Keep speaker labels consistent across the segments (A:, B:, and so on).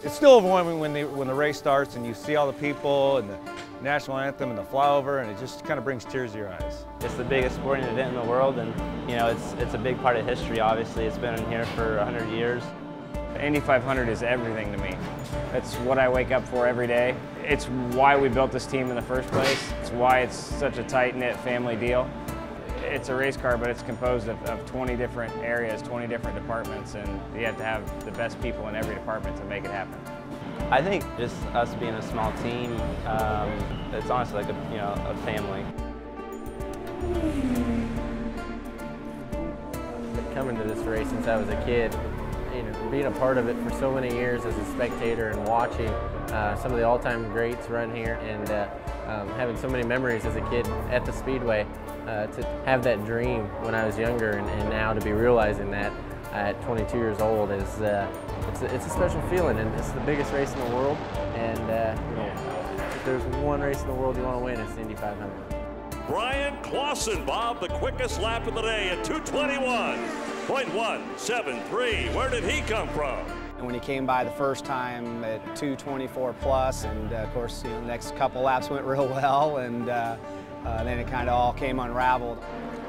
A: It's still overwhelming when the race starts and you see all the people and the national anthem and the flyover, and it just kind of brings tears to your eyes.
B: It's the biggest sporting event in the world, and you know it's a big part of history. Obviously, it's been in here for 100 years.
C: The Indy 500 is everything to me. It's what I wake up for every day. It's why we built this team in the first place. It's why it's such a tight-knit family deal. It's a race car, but it's composed of 20 different areas, 20 different departments, and you have to have the best people in every department to make it happen.
B: I think just us being a small team, it's honestly like a family.
D: Been coming to this race since I was a kid. Being a part of it for so many years as a spectator and watching some of the all-time greats run here, and having so many memories as a kid at the Speedway, to have that dream when I was younger and now to be realizing that at 22 years old is it's a special feeling, and it's the biggest race in the world, and if there's one race in the world you want to win, it's the Indy 500.
E: Bryan Clauson, Bob, the quickest lap of the day at 2:21.173. Where did he come from?
F: And when he came by the first time at 2:24 plus, and of course, the next couple laps went real well, and then it kind of all came unraveled.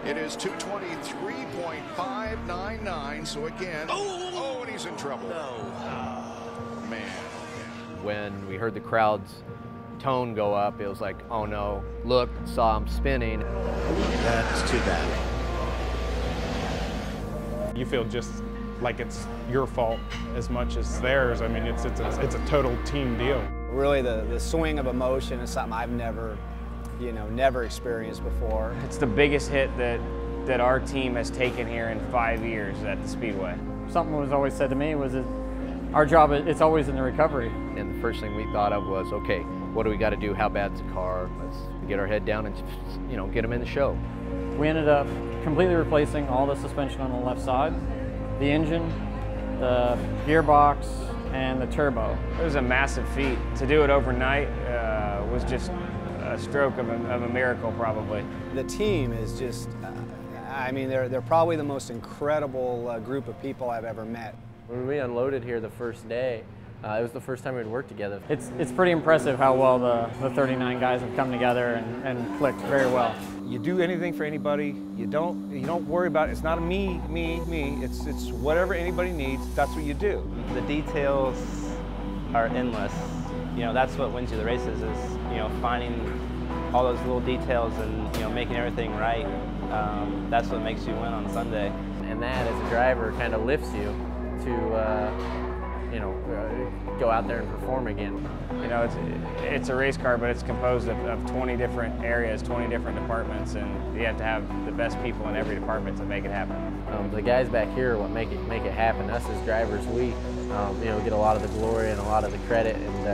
G: It is 2:23.599. So again, and he's in trouble. No, man.
H: When we heard the crowd's tone go up, it was like, oh no, look, saw him spinning.
G: That's too bad.
I: You feel just like it's your fault as much as theirs. I mean, it's a total team deal.
F: Really, the swing of emotion is something I've never experienced before.
C: It's the biggest hit that our team has taken here in 5 years at the Speedway.
J: Something was always said to me was that our job, it's always in the recovery.
H: And the first thing we thought of was, okay, what do we got to do? How bad's the car? Let's get our head down and get them in the show.
J: We ended up completely replacing all the suspension on the left side, the engine, the gearbox, and the turbo.
C: It was a massive feat. To do it overnight was just a stroke of a miracle, probably.
F: The team is just, I mean, they're probably the most incredible group of people I've ever met.
D: When we unloaded here the first day, it was the first time we'd worked together.
J: It's pretty impressive how well the 39 guys have come together and clicked very well.
A: You do anything for anybody. You don't worry about it. It's not a me. It's whatever anybody needs. That's what you do.
B: The details are endless. That's what wins you the races is finding all those little details and making everything right. That's what makes you win on Sunday.
D: And that, as a driver, kind of lifts you to go out there and perform again.
C: It's a race car, but it's composed of 20 different areas, 20 different departments, and you have to have the best people in every department to make it happen.
D: The guys back here are what make it happen. Us as drivers, we get a lot of the glory and a lot of the credit and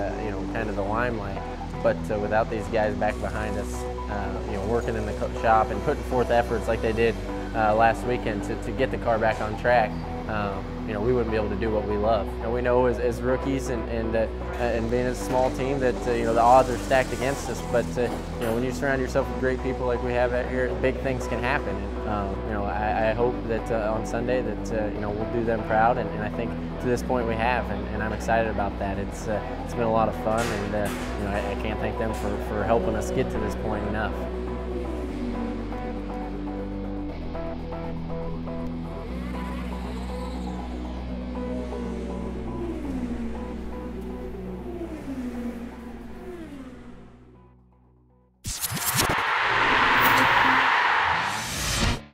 D: kind of the limelight. But without these guys back behind us, working in the shop and putting forth efforts like they did last weekend to get the car back on track, we wouldn't be able to do what we love. We know as rookies and being a small team that the odds are stacked against us. But when you surround yourself with great people like we have out here, big things can happen. And I hope that on Sunday that we'll do them proud, and I think to this point we have, and I'm excited about that. It's been a lot of fun, and I can't thank them for helping us get to this point enough.